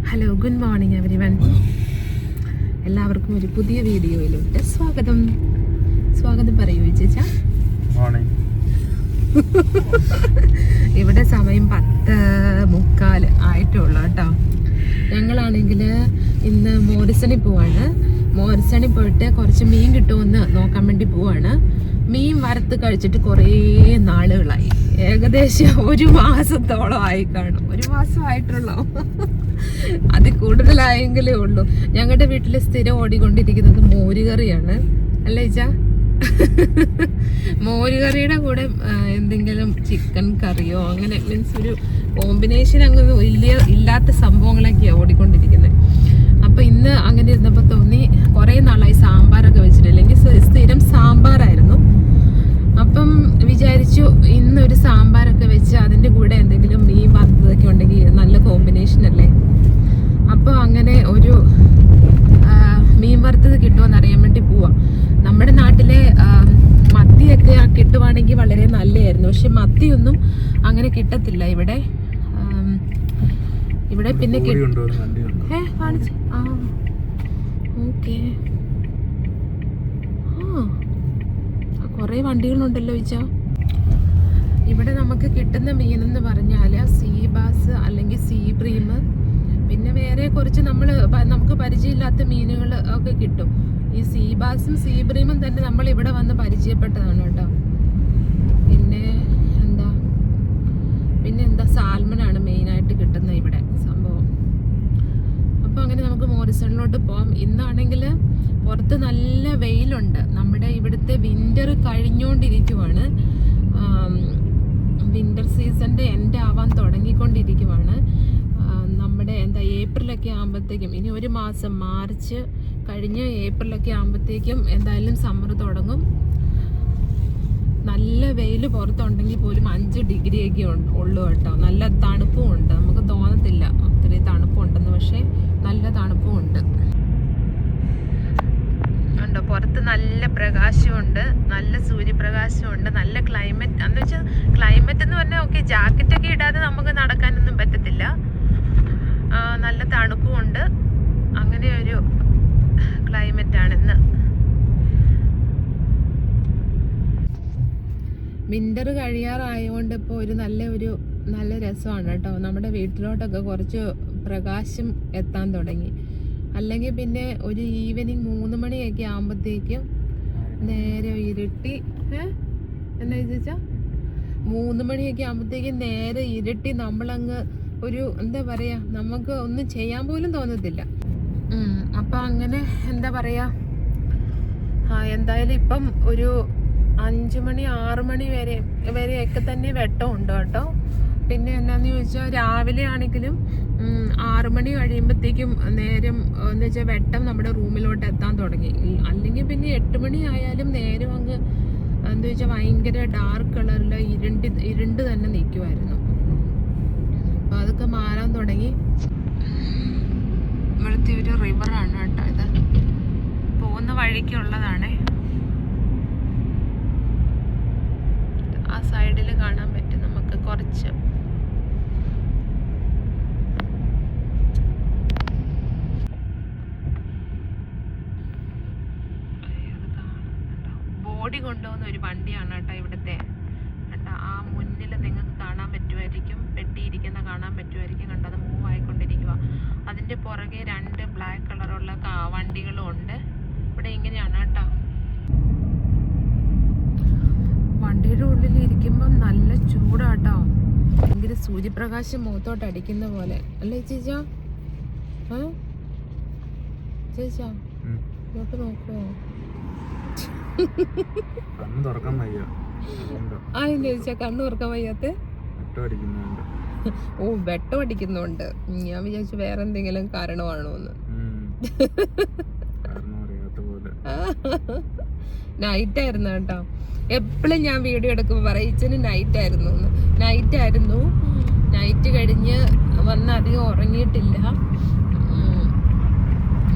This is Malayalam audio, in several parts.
Hello, good morning everyone. എല്ലാവർക്കും ഒരു പുതിയ വീഡിയോയിലോട്ട് സ്വാഗതം. സ്വാഗതം പറയൂ ചേച്ചാ. ഇവിടെ സമയം 10:45 ആയിട്ടുള്ളൂ കേട്ടോ. ഞങ്ങളാണെങ്കിൽ ഇന്ന് മോറിസണിൽ പോവാണ്. മോറിസണിൽ പോയിട്ട് കുറച്ച് മീൻ കിട്ടുമെന്ന് നോക്കാൻ വേണ്ടി പോവാണ്. മീൻ വറുത്ത് കഴിച്ചിട്ട് കുറേ നാളുകളായി, ഏകദേശം 1 മാസത്തോളം ആയി കാണും. 1 മാസമായിട്ടുള്ളൂ, അത് കൂടുതലായെങ്കിലേ ഉള്ളൂ. ഞങ്ങളുടെ വീട്ടിൽ സ്ഥിരം ഓടിക്കൊണ്ടിരിക്കുന്നത് മോരുകറിയാണ്, അല്ലേ ചേച്ചാ? മോരുകറിയുടെ കൂടെ എന്തെങ്കിലും ചിക്കൻ കറിയോ അങ്ങനെ, മീൻസ് ഒരു കോമ്പിനേഷൻ അങ്ങനെ ഇല്ലാത്ത സംഭവങ്ങളൊക്കെയാണ് ഓടിക്കൊണ്ടിരിക്കുന്നത്. അപ്പൊ ഇന്ന് അങ്ങനെ ഇരുന്നപ്പോൾ തോന്നി കുറേ നാളായി സാമ്പാറൊക്കെ വെച്ചിട്ട്, അല്ലെങ്കിൽ സ്ഥിരം സാമ്പാറായിരുന്നു. അപ്പം വിചാരിച്ചു ഇന്നൊരു സാമ്പാറൊക്കെ വെച്ച് അതിൻ്റെ കൂടെ എന്തെങ്കിലും മീൻ വറുത്തതൊക്കെ ഉണ്ടെങ്കിൽ നല്ല കോമ്പിനേഷൻ അല്ലേ. അപ്പോൾ അങ്ങനെ ഒരു മീൻ വറുത്തത് കിട്ടുമെന്ന് അറിയാൻ വേണ്ടി പോവാം. നമ്മുടെ നാട്ടിലെ മത്തിയൊക്കെ കിട്ടുവാണെങ്കിൽ വളരെ നല്ലതായിരുന്നു, പക്ഷെ മത്തിയൊന്നും അങ്ങനെ കിട്ടത്തില്ല ഇവിടെ. ഇവിടെ പിന്നെ ഓക്കെ, കുറേ വണ്ടികളുണ്ടല്ലോ ചോദിച്ചാ. ഇവിടെ നമുക്ക് കിട്ടുന്ന മീനെന്ന് പറഞ്ഞാൽ സീബാസ് അല്ലെങ്കിൽ സീബ്രീം, പിന്നെ വേറെ കുറച്ച് നമുക്ക് പരിചയമില്ലാത്ത മീനുകൾ ഒക്കെ കിട്ടും. ഈ സീബാസും സീബ്രീമും തന്നെ നമ്മൾ ഇവിടെ വന്ന് പരിചയപ്പെട്ടതാണ് കേട്ടോ. പിന്നെ എന്താ സാൽമനാണ് മെയിനായിട്ട് കിട്ടുന്നത് ഇവിടെ സംഭവം. അപ്പോൾ അങ്ങനെ നമുക്ക് മോറിസണിലോട്ട് പോകാം. ഇന്നാണെങ്കിൽ പുറത്ത് നല്ല വെയിലുണ്ട്. നമ്മുടെ ഇവിടുത്തെ വിൻ്റർ കഴിഞ്ഞുകൊണ്ടിരിക്കുവാണ്. വിൻ്റർ സീസണിൻ്റെ എൻഡ് ആവാൻ തുടങ്ങിക്കൊണ്ടിരിക്കുവാണ്. നമ്മുടെ ഏപ്രിലൊക്കെ ആകുമ്പോഴത്തേക്കും, ഇനി 1 മാസം, മാർച്ച് കഴിഞ്ഞ് ഏപ്രിലൊക്കെ ആകുമ്പോഴത്തേക്കും എന്തായാലും സമ്മർ തുടങ്ങും. നല്ല വെയിൽ പുറത്തുണ്ടെങ്കിൽ പോലും 5 ഡിഗ്രിയൊക്കെ ഉള്ളൂ കേട്ടോ. നല്ല തണുപ്പും ഉണ്ട്, നമുക്ക് തോന്നത്തില്ല അത്രയും തണുപ്പുണ്ടെന്ന്, പക്ഷേ നല്ല തണുപ്പും ഉണ്ട്. ഉണ്ടോ, പുറത്ത് നല്ല പ്രകാശമുണ്ട്, നല്ല സൂര്യപ്രകാശമുണ്ട്, നല്ല ക്ലൈമറ്റ്. എന്ന് വെച്ചാൽ ക്ലൈമറ്റ് എന്ന് പറഞ്ഞാൽ ഓക്കെ, ജാക്കറ്റൊക്കെ ഇടാതെ നമുക്ക് നടക്കാനൊന്നും പറ്റത്തില്ല. നല്ല തണുപ്പുമുണ്ട്. അങ്ങനെ ഒരു ക്ലൈമറ്റാണിന്ന്. വിൻ്റർ കഴിയാറായതുകൊണ്ട് ഇപ്പോൾ നല്ല രസമാണ് കേട്ടോ. നമ്മുടെ വീട്ടിലോട്ടൊക്കെ കുറച്ച് പ്രകാശം എത്താൻ തുടങ്ങി. അല്ലെങ്കിൽ പിന്നെ ഒരു ഈവനിങ് 3 മണിയൊക്കെ ആകുമ്പോഴത്തേക്കും നേരെ ഇരുട്ടി. എന്നാ ചോദിച്ചാ 3 മണിയൊക്കെ ആകുമ്പോഴത്തേക്കും നേരെ ഇരുട്ടി, നമ്മളങ്ങ് ഒരു എന്താ പറയാ, നമുക്ക് ഒന്നും ചെയ്യാൻ പോലും തോന്നത്തില്ല. അപ്പം അങ്ങനെ എന്താ പറയാ, എന്തായാലും ഇപ്പം ഒരു 5 മണി 6 മണി വരെയൊക്കെ തന്നെ വെട്ടമുണ്ട് കേട്ടോ. പിന്നെ എന്നാന്ന് ചോദിച്ചാൽ രാവിലെ ആണെങ്കിലും 6 മണി കഴിയുമ്പോഴത്തേക്കും നേരം എന്ന് വെച്ചാൽ വെട്ടം നമ്മുടെ റൂമിലോട്ട് എത്താൻ തുടങ്ങി. അല്ലെങ്കിൽ പിന്നെ 8 മണി ആയാലും നേരം അങ്ങ് എന്താ വെച്ചാൽ ഭയങ്കര ഡാർക്ക് കളറിൽ ഇരുണ്ട് തന്നെ നിൽക്കുമായിരുന്നു. അപ്പോൾ അതൊക്കെ മാറാൻ തുടങ്ങി. ഇവിടുത്തെ ഒരു റിവറാണ് കേട്ടോ ഇത്, പോകുന്ന വഴിക്കുള്ളതാണേ. ആ സൈഡിൽ കാണാൻ പറ്റും നമുക്ക് കുറച്ച്. ബോഡി കൊണ്ടുപോകുന്ന ഒരു വണ്ടിയാണ് കേട്ടോ ഇവിടുത്തെ. കണ്ടോ, ആ മുന്നിൽ നിങ്ങൾക്ക് കാണാൻ പറ്റുമായിരിക്കും, പെട്ടിയിരിക്കുന്ന കാണാൻ പറ്റുമായിരിക്കും. കണ്ടോ, അത് മൂവ് ആയിക്കൊണ്ടിരിക്കുക. അതിൻ്റെ പുറകെ 2 ബ്ലാക്ക് കളറുള്ള വണ്ടികളും ഉണ്ട്. ഇവിടെ ഇങ്ങനെയാണ് കേട്ടോ. വണ്ടിയുടെ ഉള്ളിൽ ഇരിക്കുമ്പം നല്ല ചൂടാട്ടോ, ഭയങ്കര സൂര്യപ്രകാശം മുഖത്തോട്ട് അടിക്കുന്ന പോലെ അല്ലേ ചേച്ചാ? ചേച്ചാ ഇങ്ങോട്ട് നോക്കുമോ? ആയെന്ന് ചോദിച്ചാ കണ്ണു തുറക്കാൻ വയ്യാത്ത? ഓ, വെട്ടം അടിക്കുന്നുണ്ട്. ഞാൻ വിചാരിച്ചു വേറെ എന്തെങ്കിലും കാരണമാണോ എന്ന്. നൈറ്റ് ആയിരുന്നു കേട്ടോ. എപ്പോഴും ഞാൻ വീഡിയോ എടുക്കുമ്പോൾ പറയിച്ചന് നൈറ്റ് ആയിരുന്നു. നൈറ്റ് കഴിഞ്ഞ് വന്ന് അധികം ഉറങ്ങിയിട്ടില്ല.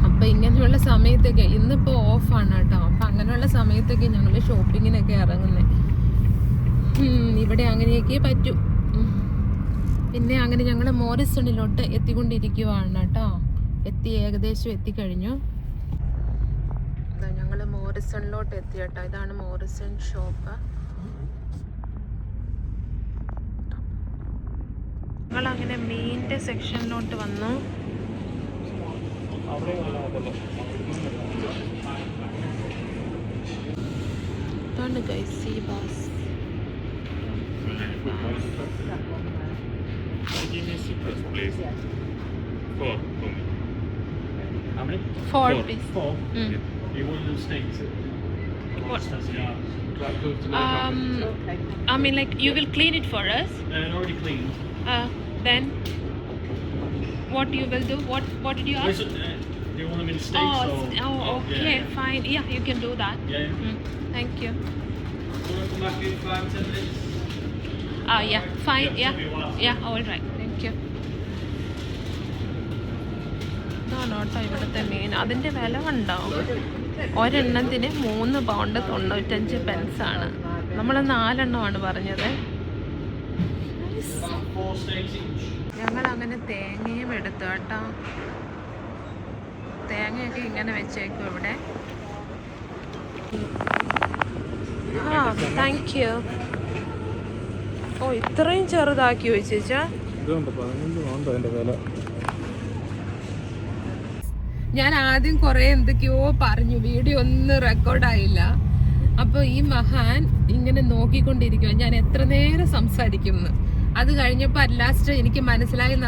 അപ്പം ഇങ്ങനെയുള്ള സമയത്തൊക്കെ, ഇന്നിപ്പോൾ ഓഫാണ് കേട്ടോ. അപ്പം അങ്ങനെയുള്ള സമയത്തൊക്കെ ഞങ്ങൾ ഷോപ്പിങ്ങിനൊക്കെ ഇറങ്ങുന്നത്. ഇവിടെ അങ്ങനെയൊക്കെ പറ്റൂ. പിന്നെ അങ്ങനെ ഞങ്ങൾ മോറിസണിലോട്ട് എത്തിക്കൊണ്ടിരിക്കുവാണ് കേട്ടോ. ഏകദേശം എത്തിക്കഴിഞ്ഞു. ഞങ്ങൾ മോറിസണിലോട്ട് എത്തി കേട്ടോ. ഇതാണ് മോറിസൺ ഷോപ്പ്. ഞങ്ങളങ്ങനെ മീനിൻ്റെ സെക്ഷനിലോട്ട് വന്നു. ഇതാണ് guys sea bass. Four piece. You want the steaks? What? I mean, like, you will clean it for us? Already cleaned. Then, what you will do? What did you ask? Do you want them in steaks? Okay, yeah. fine. Yeah, you can do that. Yeah. Thank you. Do you want to come back in 5-10 minutes? Yeah, fine. Yeah, all right. Thank you. ഇതാണ് കേട്ടോ ഇവിടുത്തെ മീൻ. അതിൻ്റെ വില ഉണ്ടാവും. ഒരെണ്ണത്തിന് 3 പൗണ്ട് 95 പെൻസ് ആണ്. നമ്മൾ 4 എണ്ണമാണ് പറഞ്ഞത്. ഞങ്ങൾ അങ്ങനെ തേങ്ങയും എടുത്തു കേട്ടോ. തേങ്ങയൊക്കെ ഇങ്ങനെ വെച്ചേക്കും ഇവിടെ. Thank you. ഇത്രയും ചെറുതാക്കി വെച്ചാ. ഞാൻ ആദ്യം കുറെ എന്തൊക്കെയോ പറഞ്ഞു, വീഡിയോ ഒന്നും റെക്കോർഡായില്ല. അപ്പോൾ ഈ മഹാൻ ഇങ്ങനെ നോക്കിക്കൊണ്ടിരിക്കുക, ഞാൻ എത്ര നേരം സംസാരിക്കുന്നു. അത് കഴിഞ്ഞപ്പോൾ അറ്റ്ലാസ്റ്റ് എനിക്ക് മനസ്സിലായില്ല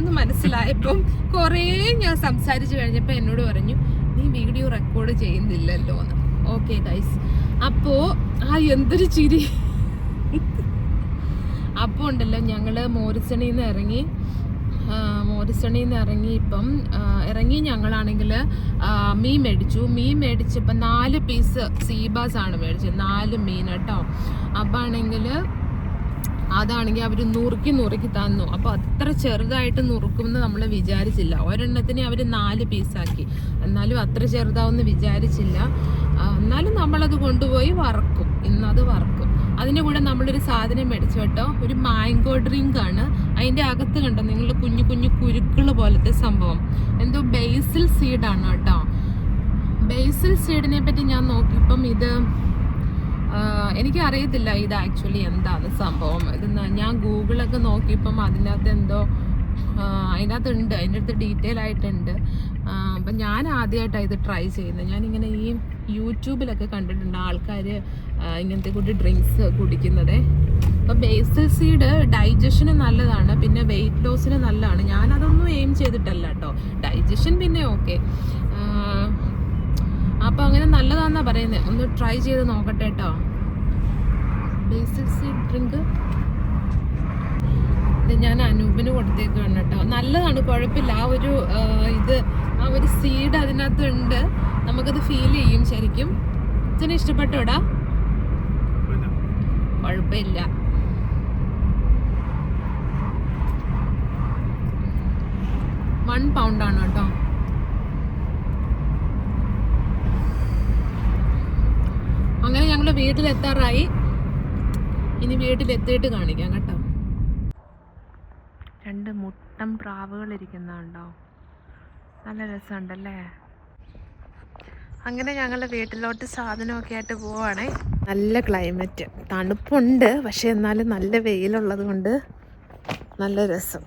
എന്ന് മനസ്സിലായപ്പം കുറേ ഞാൻ സംസാരിച്ചു കഴിഞ്ഞപ്പോൾ എന്നോട് പറഞ്ഞു, നീ വീഡിയോ റെക്കോർഡ് ചെയ്യുന്നില്ലല്ലോ എന്ന്. ഓക്കെ ഗൈസ്, അപ്പോൾ എന്തൊരു ചിരി. അപ്പോൾ ഉണ്ടല്ലോ ഞങ്ങള് മോറിസണിൽ നിന്ന് ഇറങ്ങി ഇപ്പം ഞങ്ങളാണെങ്കിൽ മീൻ മേടിച്ചപ്പോൾ 4 പീസ് സീബാസ് ആണ് മേടിച്ചത്. 4 മീൻ കേട്ടോ. അപ്പം ആണെങ്കിൽ അതാണെങ്കിൽ അവർ നുറുക്കി തന്നു. അപ്പോൾ അത്ര ചെറുതായിട്ട് നുറുക്കുമെന്ന് നമ്മൾ വിചാരിച്ചില്ല. ഒരെണ്ണത്തിന് അവർ 4 പീസാക്കി. എന്നാലും അത്ര ചെറുതാവെന്ന് വിചാരിച്ചില്ല. എന്നാലും നമ്മളത് കൊണ്ടുപോയി വറക്കും. ഇന്നത് വറക്കും. അതിൻ്റെ കൂടെ നമ്മളൊരു സാധനം മേടിച്ചു കേട്ടോ. ഒരു മാംഗോ ഡ്രിങ്ക് ആണ്. അതിൻ്റെ അകത്ത് കണ്ടോ നിങ്ങൾ കുഞ്ഞു കുരുക്കൾ പോലത്തെ സംഭവം. എന്തോ ബേസിൽ സീഡാണ് കേട്ടോ. ബേസിൽ സീഡിനെ പറ്റി ഞാൻ നോക്കിയപ്പം ഇത് എനിക്കറിയത്തില്ല ഇത് ആക്ച്വലി എന്താണ് സംഭവം. ഇത് ഞാൻ ഗൂഗിളൊക്കെ നോക്കിയപ്പം അതിനകത്ത് എന്തോ അതിൻ്റെ അടുത്ത് ഡീറ്റെയിൽ ആയിട്ടുണ്ട്. അപ്പം ഞാൻ ആദ്യമായിട്ടാണ് ഇത് ട്രൈ ചെയ്യുന്നത്. ഞാനിങ്ങനെ ഈ യൂട്യൂബിലൊക്കെ കണ്ടിട്ടുണ്ട് ആൾക്കാർ ഇങ്ങനത്തെ കൂടി ഡ്രിങ്ക്സ് കുടിക്കുന്നത്. അപ്പം ബേസിൽ സീഡ് ഡൈജഷന് നല്ലതാണ്, പിന്നെ വെയിറ്റ് ലോസിന് നല്ലതാണ്. ഞാനതൊന്നും എയിം ചെയ്തിട്ടല്ല കേട്ടോ. ഡൈജഷൻ പിന്നെ ഓക്കെ. അപ്പം അങ്ങനെ നല്ലതാണെന്നാണ് പറയുന്നത്. ഒന്ന് ട്രൈ ചെയ്ത് നോക്കട്ടെ കേട്ടോ. ബേസിൽ സീഡ് ഡ്രിങ്ക് ഞാൻ അനൂപിന് കൊടുത്തേക്കാണ് കേട്ടോ. നല്ലതാണ്, കുഴപ്പമില്ല. ആ ഒരു സീഡ് അതിനകത്തുണ്ട്. നമുക്കത് ഫീൽ ചെയ്യും ശരിക്കും. ഇതിന് ഇഷ്ടപ്പെട്ടോടാ? കുഴപ്പമില്ല. £1 ആണ് കേട്ടോ. അങ്ങനെ ഞങ്ങൾ വീട്ടിലെത്താറായി. ഇനി വീട്ടിലെത്തിയിട്ട് കാണിക്കാം കേട്ടോ. 2 മുട്ടൻ പ്രാവുകൾ ഇരിക്കുന്നുണ്ടോ? നല്ല രസമുണ്ടല്ലേ. അങ്ങനെ ഞങ്ങൾ വീട്ടിലോട്ട് സാധനമൊക്കെ ആയിട്ട് പോവാണേ. നല്ല ക്ലൈമറ്റ്, തണുപ്പുണ്ട്, പക്ഷെ എന്നാലും നല്ല വെയിലുള്ളത് കൊണ്ട് നല്ല രസം.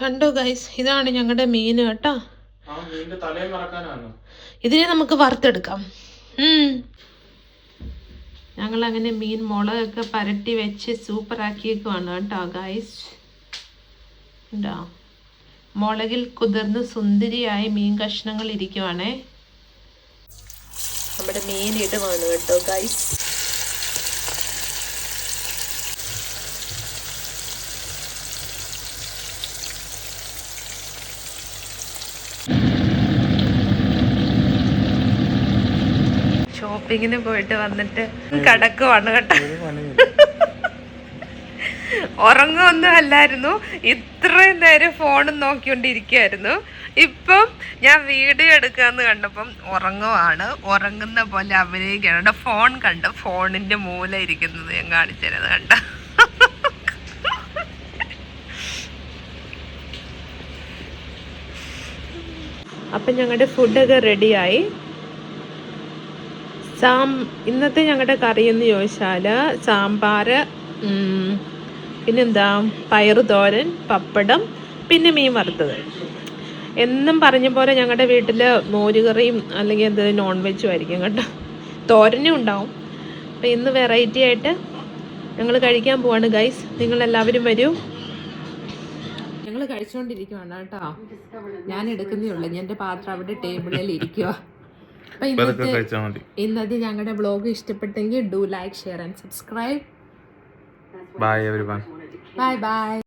കണ്ടോ ഗൈസ്, ഇതാണ് ഞങ്ങളുടെ മീൻ കേട്ടോ. ഇതിനെ നമുക്ക് വറുത്തെടുക്കാം. ഞങ്ങളങ്ങനെ മീൻ മുളകൊക്കെ പരട്ടി വെച്ച് സൂപ്പറാക്കിയേക്കുവാണ് കേട്ടോ ഗൈസ്. ഉണ്ടോ? മുളകിൽ കുതിർന്ന് സുന്ദരിയായി മീൻ കഷ്ണങ്ങൾ ഇരിക്കുവാണേ. നമ്മുടെ മീൻ ഇടുവാണ് കേട്ടോ ഗൈസ്. ഷോപ്പിങ്ങിന് പോയിട്ട് വന്നിട്ട് കിടക്കുവാണ് കേട്ടോ. ഉറങ്ങുമൊന്നും അല്ലായിരുന്നു, ഇത്രയും നേരം ഫോണും നോക്കിക്കൊണ്ടിരിക്കുകയായിരുന്നു. ഇപ്പം ഞാൻ വീഡിയോ എടുക്കാന്ന് കണ്ടപ്പം ഉറങ്ങുന്ന പോലെ അഭിനയിക്കാണ്. ഫോൺ കണ്ട് ഫോണിന്റെ മൂല ഇരിക്കുന്നത് ഞാൻ കാണിച്ചത് കണ്ട. അപ്പം ഞങ്ങളുടെ ഫുഡൊക്കെ റെഡിയായി. ഇന്നത്തെ ഞങ്ങളുടെ കറി എന്ന് ചോദിച്ചാൽ സാമ്പാർ, പിന്നെന്താ പയറ് തോരൻ, പപ്പടം, പിന്നെ മീൻ വറുത്തത്. എന്നും പറഞ്ഞ പോലെ ഞങ്ങളുടെ വീട്ടിൽ മോരുകറിയും അല്ലെങ്കിൽ എന്ത് നോൺ വെജും ആയിരിക്കും കേട്ടോ. തോരനും ഉണ്ടാവും. അപ്പം ഇന്ന് വെറൈറ്റി ആയിട്ട് ഞങ്ങൾ കഴിക്കാൻ പോവാണ് ഗൈസ്. നിങ്ങളെല്ലാവരും വരൂ. ഞങ്ങൾ കഴിച്ചുകൊണ്ടിരിക്കുവാണ് കേട്ടോ. ഞാൻ എടുക്കുന്നേ ഉള്ളൂ. എൻ്റെ പാത്രം അവിടെ ടേബിളിൽ ഇരിക്കുക. അപ്പം ഇന്നത്തെ ഞങ്ങളുടെ വ്ളോഗ് ഇഷ്ടപ്പെട്ടെങ്കിൽ do like, share and subscribe. Bye everyone. Bye by.